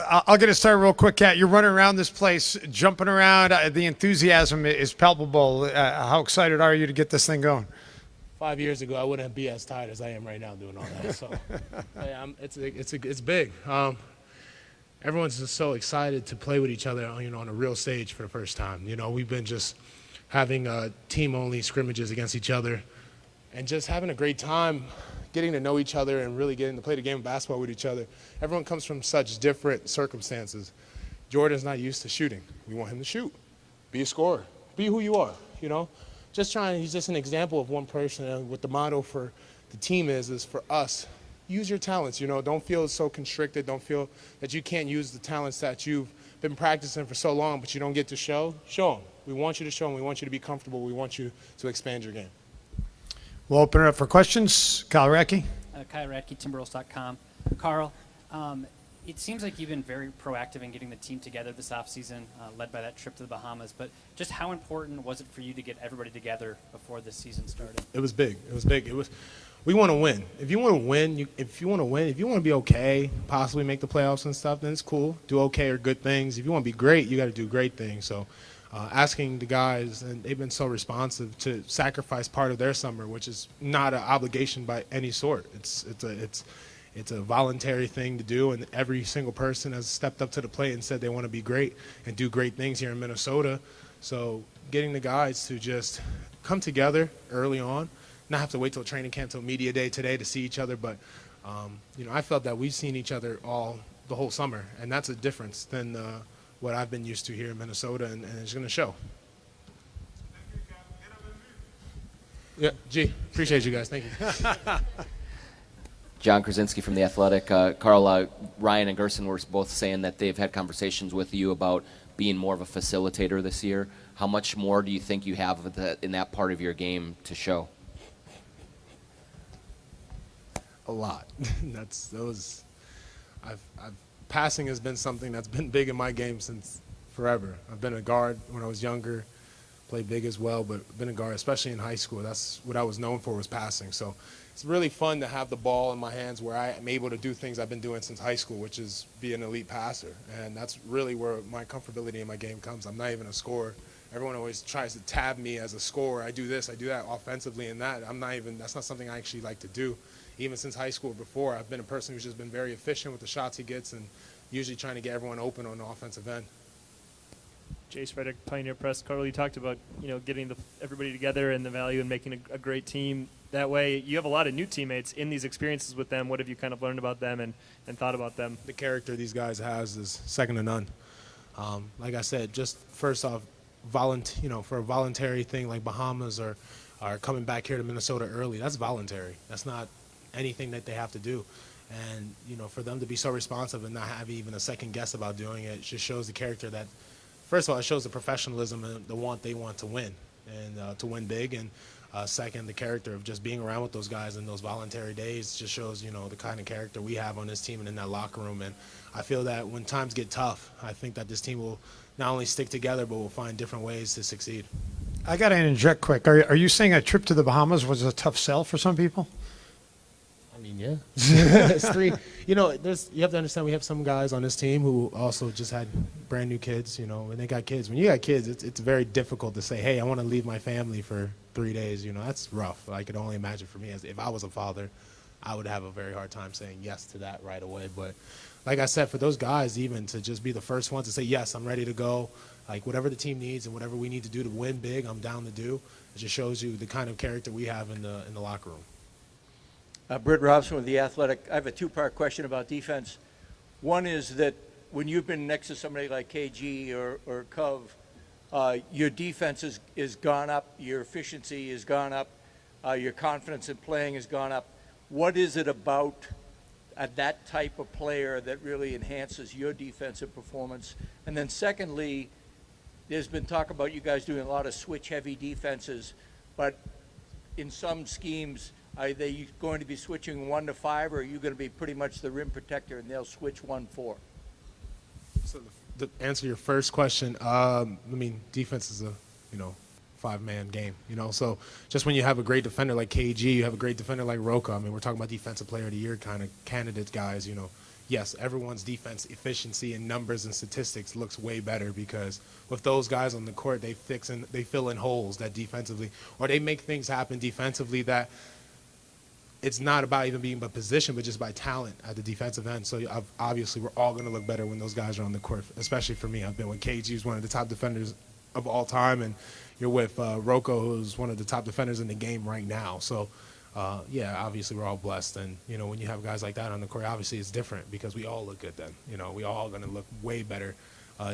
I'll get it started real quick, Kat. You're running around this place, jumping around. The enthusiasm is palpable. How excited are you to get this thing going? 5 years ago, I wouldn't be as tired as I am right now doing all that. So, yeah, it's big. Everyone's just so excited to play with each other, on a real stage for the first time. We've been just having team-only scrimmages against each other, and just having a great time, getting to know each other and really getting to play the game of basketball with each other. Everyone comes from such different circumstances. Jordan's not used to shooting. We want him to shoot, be a scorer, be who you are. He's just an example of one person. And what the motto for the team is for us, use your talents. Don't feel so constricted. Don't feel that you can't use the talents that you've been practicing for so long, but you don't get to show them. We want you to show them. We want you to be comfortable. We want you to expand your game. We'll open it up for questions. Kyle Radke. Kyle Radke, Timberwolves.com. Karl, it seems like you've been very proactive in getting the team together this offseason, led by that trip to the Bahamas. But just how important was it for you to get everybody together before the season started? It was big. We want to win. If you want to win, if you want to be okay, possibly make the playoffs and stuff, then it's cool. Do okay or good things. If you want to be great, you got to do great things. So asking the guys, and they've been so responsive to sacrifice part of their summer, which is not an obligation by any sort. It's a voluntary thing to do, and every single person has stepped up to the plate and said they want to be great and do great things here in Minnesota. So getting the guys to just come together early on, not have to wait till training camp, till media day today to see each other, but I felt that we've seen each other the whole summer, and that's a difference than what I've been used to here in Minnesota, and it's going to show. Yeah, appreciate you guys. Thank you. John Krasinski from The Athletic. Karl, Ryan and Gerson were both saying that they've had conversations with you about being more of a facilitator this year. How much more do you think you have in that part of your game to show? A lot. Passing has been something that's been big in my game since forever. I've been a guard when I was younger, played big as well, but been a guard, especially in high school. That's what I was known for, was passing. So it's really fun to have the ball in my hands where I am able to do things I've been doing since high school, which is be an elite passer. And that's really where my comfortability in my game comes. I'm not even a scorer. Everyone always tries to tab me as a scorer. I do this, I do that offensively, and that's not something I actually like to do. Even since high school before, I've been a person who's just been very efficient with the shots he gets and usually trying to get everyone open on the offensive end. Jace Reddick, Pioneer Press. Karl, you talked about getting everybody together and the value and making a great team that way. You have a lot of new teammates in these experiences with them. What have you kind of learned about them and thought about them? The character these guys has is second to none. Like I said, just first off, for a voluntary thing like Bahamas or coming back here to Minnesota early, that's voluntary. That's not anything that they have to do. And, for them to be so responsive and not have even a second guess about doing it, just shows the character that, first of all, it shows the professionalism and they want to win and to win big. And second, the character of just being around with those guys in those voluntary days just shows, the kind of character we have on this team and in that locker room. And I feel that when times get tough, I think that this team will not only stick together, but will find different ways to succeed. I got to interject quick. Are you saying a trip to the Bahamas was a tough sell for some people? I mean, yeah. It's three. You have to understand we have some guys on this team who also just had brand new kids, and they got kids. When you got kids, it's very difficult to say, hey, I want to leave my family for 3 days. That's rough. I could only imagine for me, as if I was a father, I would have a very hard time saying yes to that right away. But like I said, for those guys, even to just be the first one to say, yes, I'm ready to go, like whatever the team needs and whatever we need to do to win big, I'm down to do. It just shows you the kind of character we have in the locker room. Britt Robson with The Athletic. I have a two-part question about defense. One is that when you've been next to somebody like KG or Cove, your defense is gone up, your efficiency has gone up, your confidence in playing has gone up. What is it about that type of player that really enhances your defensive performance? And then secondly, there's been talk about you guys doing a lot of switch-heavy defenses, but in some schemes, are they going to be switching 1 to 5, or are you going to be pretty much the rim protector and they'll switch 1-4? So to answer your first question, defense is a 5-man game. So just when you have a great defender like KG, you have a great defender like Roca. We're talking about defensive player of the year kind of candidate guys. yes, everyone's defense efficiency and numbers and statistics looks way better because with those guys on the court, they fill in holes that defensively, or they make things happen defensively that it's not about even being by position, but just by talent at the defensive end. So obviously, we're all going to look better when those guys are on the court, especially for me. I've been with KG, who's one of the top defenders of all time, and you're with Rocco, who's one of the top defenders in the game right now. So, yeah, obviously, we're all blessed. And, you know, when you have guys like that on the court, obviously it's different because we all look good then. You know, we all going to look way better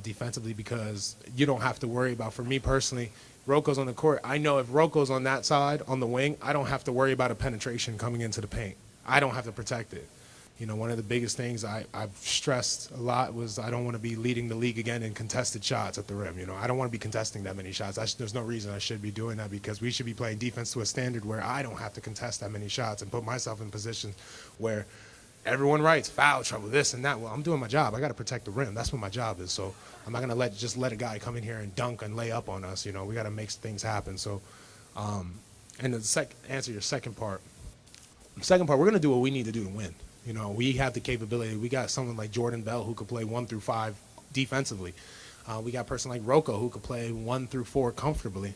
defensively because you don't have to worry about, for me personally, Rocco's on the court. I know if Rocco's on that side, on the wing, I don't have to worry about a penetration coming into the paint. I don't have to protect it. You know, one of the biggest things I've stressed a lot was I don't want to be leading the league again in contested shots at the rim. You know, I don't want to be contesting that many shots. There's no reason I should be doing that because we should be playing defense to a standard where I don't have to contest that many shots and put myself in positions where everyone writes foul trouble, this and that. Well, I'm doing my job. I got to protect the rim. That's what my job is. So I'm not going to just let a guy come in here and dunk and lay up on us. You know, we got to make things happen. So, and the answer your second part, we're going to do what we need to do to win. You know, we have the capability. We got someone like Jordan Bell who could play 1 through 5 defensively. We got a person like Rocco who could play 1 through 4 comfortably.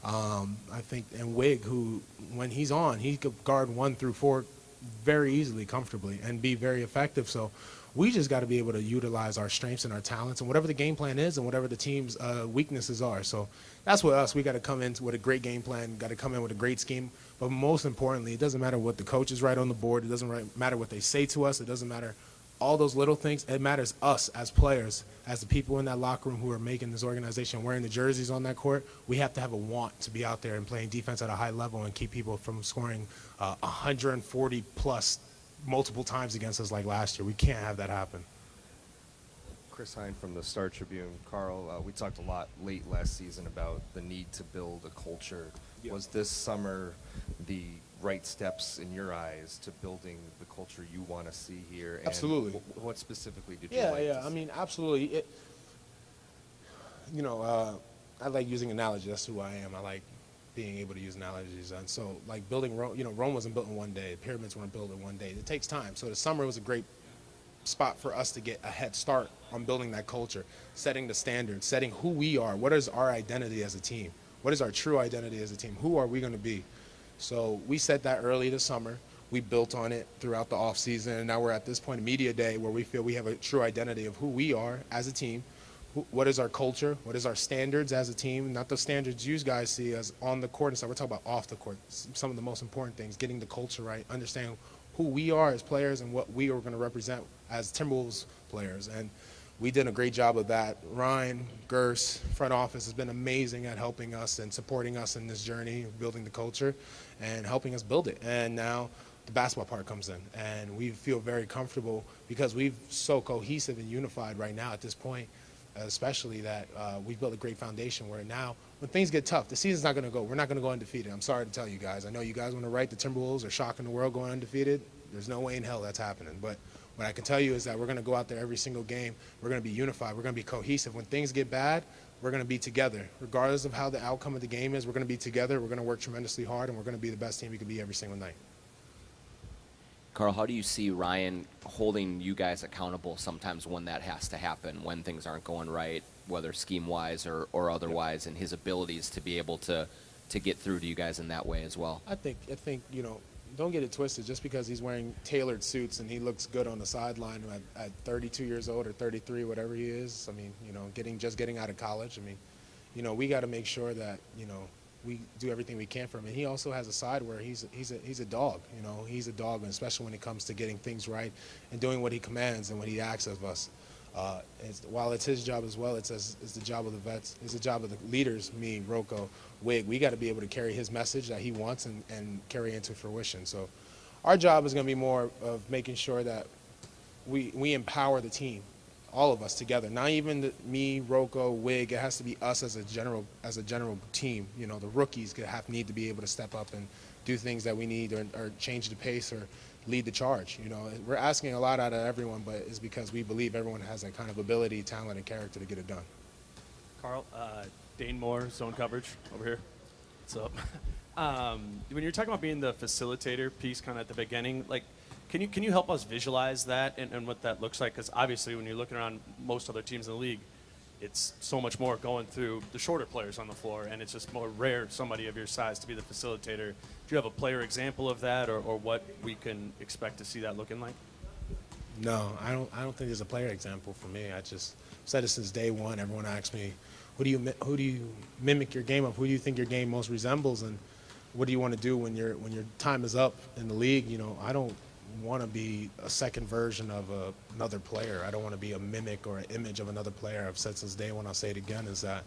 I think, and Wig, who, when he's on, he could guard 1 through 4 very easily, comfortably, and be very effective. So we just got to be able to utilize our strengths and our talents and whatever the game plan is and whatever the team's weaknesses are. So that's what us. We got to come in with a great game plan, got to come in with a great scheme. But most importantly, it doesn't matter what the coaches write on the board. It doesn't matter what they say to us. It doesn't matter all those little things. It matters us as players, as the people in that locker room who are making this organization, wearing the jerseys on that court. We have to have a want to be out there and playing defense at a high level and keep people from scoring 140 plus multiple times against us like last year. We can't have that happen. Chris Hine from the Star Tribune. Carl, we talked a lot late last season about the need to build a culture. Yeah. Was this summer the right steps in your eyes to building the culture you want to see here? And Absolutely. What specifically did you like to I see? mean, absolutely. I like using analogies. That's who I am. I like being able to use analogies. And so, like building Rome, Rome wasn't built in one day. The pyramids weren't built in one day. It takes time. So the summer was a great spot for us to get a head start on building that culture, setting the standards, setting who we are. What is our identity as a team? What is our true identity as a team? Who are we going to be? So we set that early this summer. We built on it throughout the offseason, and now we're at this point of media day where we feel we have a true identity of who we are as a team. What is our culture? What is our standards as a team? Not the standards you guys see as on the court and stuff. We're talking about off the court. Some of the most important things, getting the culture right, understanding who we are as players and what we are going to represent as Timberwolves players. And we did a great job of that. Ryan, Gers, front office has been amazing at helping us and supporting us in this journey of building the culture and helping us build it. And now the basketball part comes in, and we feel very comfortable because we've so cohesive and unified right now at this point, especially that we've built a great foundation where now when things get tough, the season's not going to go. We're not going to go undefeated. I'm sorry to tell you guys. I know you guys want to write the Timberwolves are shocking the world going undefeated. There's no way in hell that's happening. But what I can tell you is that we're going to go out there every single game. We're going to be unified. We're going to be cohesive. When things get bad, we're going to be together. Regardless of how the outcome of the game is, we're going to be together. We're going to work tremendously hard, and we're going to be the best team we can be every single night. Carl, how do you see Ryan holding you guys accountable sometimes when that has to happen, when things aren't going right, whether scheme-wise or otherwise, and his abilities to be able to get through to you guys in that way as well? I think don't get it twisted. Just because he's wearing tailored suits and he looks good on the sideline at 32 years old or 33, whatever he is. I mean, getting out of college. I mean, we got to make sure that we do everything we can for him. And he also has a side where he's a dog. He's a dog, and especially when it comes to getting things right and doing what he commands and what he asks of us. While it's his job as well, it's the job of the vets. It's the job of the leaders, me, Rocco, Wig. We got to be able to carry his message that he wants and carry into fruition. So our job is going to be more of making sure that we empower the team, all of us together. Not even me, Rocco, Wig. It has to be us as a general team. The rookies need to be able to step up and do things that we need or change the pace or lead the charge. We're asking a lot out of everyone, but it's because we believe everyone has that kind of ability, talent, and character to get it done. Carl, Dane Moore, zone coverage over here. What's up? When you're talking about being the facilitator piece kind of at the beginning, like Can you help us visualize that and what that looks like? Because obviously, when you're looking around most other teams in the league, it's so much more going through the shorter players on the floor, and it's just more rare somebody of your size to be the facilitator. Do you have a player example of that, or what we can expect to see that looking like? No, I don't think there's a player example for me. I just said it since day one. Everyone asks me, who do you mimic your game of? Who do you think your game most resembles? And what do you want to do when your time is up in the league? You know, I don't want to be a second version of another player. I don't want to be a mimic or an image of another player. I've said since day one, I'll say it again, is that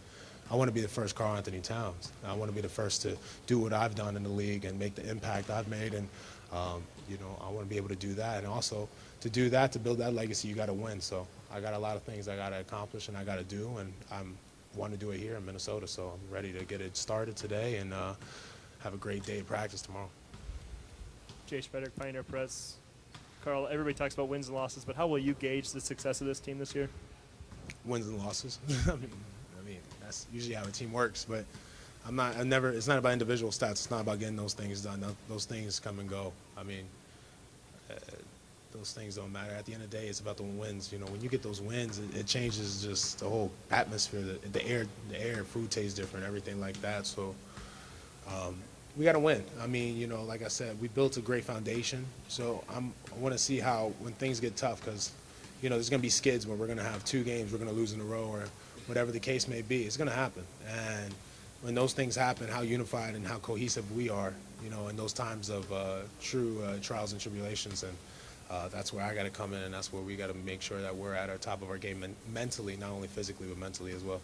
I want to be the first Karl-Anthony Towns. I want to be the first to do what I've done in the league and make the impact I've made. And, you know, I want to be able to do that. And also to do that, to build that legacy, you got to win. So I got a lot of things I got to accomplish and I got to do. And I want to do it here in Minnesota. So I'm ready to get it started today and have a great day of practice tomorrow. Jace Frederick, Pioneer Press. Karl, everybody talks about wins and losses, but how will you gauge the success of this team this year? Wins and losses. I mean, that's usually how a team works. But it's not about individual stats. It's not about getting those things done. Those things come and go. I mean, those things don't matter. At the end of the day, it's about the wins. You know, when you get those wins, it changes just the whole atmosphere. The air, food tastes different, everything like that. So we got to win. I mean, you know, like I said, we built a great foundation. So I want to see how, when things get tough, because, you know, there's going to be skids where we're going to have 2 games we're going to lose in a row or whatever the case may be. It's going to happen. And when those things happen, how unified and how cohesive we are, you know, in those times of true trials and tribulations. And that's where I got to come in, and that's where we got to make sure that we're at our top of our game mentally, not only physically, but mentally as well.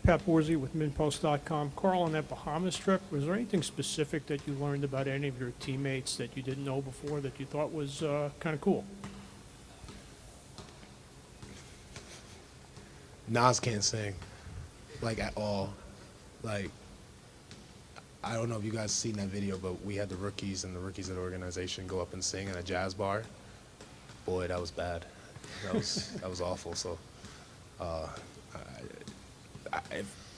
Pat Borzy with MinPost.com. Karl, on that Bahamas trip, was there anything specific that you learned about any of your teammates that you didn't know before that you thought was kind of cool? Nas can't sing, like, at all. Like, I don't know if you guys seen that video, but we had the rookies and the rookies of the organization go up and sing in a jazz bar. Boy, that was bad. That was awful. So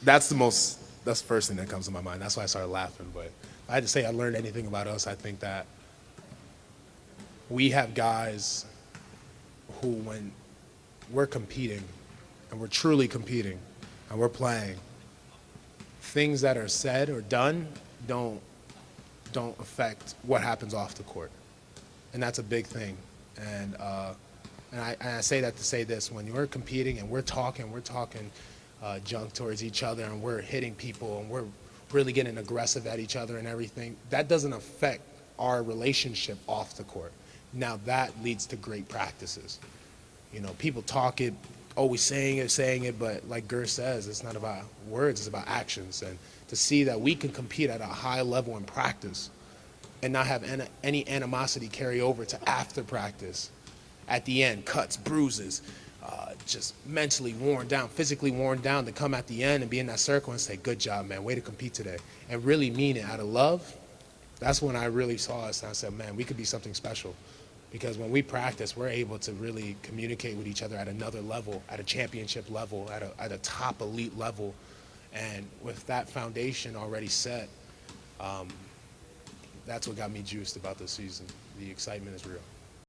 that's the first thing that comes to my mind. That's why I started laughing. But if I had to say I learned anything about us, I think that we have guys who, when we're competing and we're truly competing and we're playing, things that are said or done don't affect what happens off the court. And that's a big thing. And I say that to say this: when you're competing and we're talking junk towards each other and we're hitting people and we're really getting aggressive at each other and everything, that doesn't affect our relationship off the court. Now that leads to great practices. You know, people talk it, always saying it, but like Gur says, it's not about words, it's about actions. And to see that we can compete at a high level in practice and not have any animosity carry over to after practice, at the end, cuts, bruises, just mentally worn down, physically worn down, to come at the end and be in that circle and say, good job, man, way to compete today, and really mean it out of love. That's when I really saw us and I said, man, we could be something special. Because when we practice, we're able to really communicate with each other at another level, at a championship level, at a top elite level. And with that foundation already set, that's what got me juiced about this season. The excitement is real.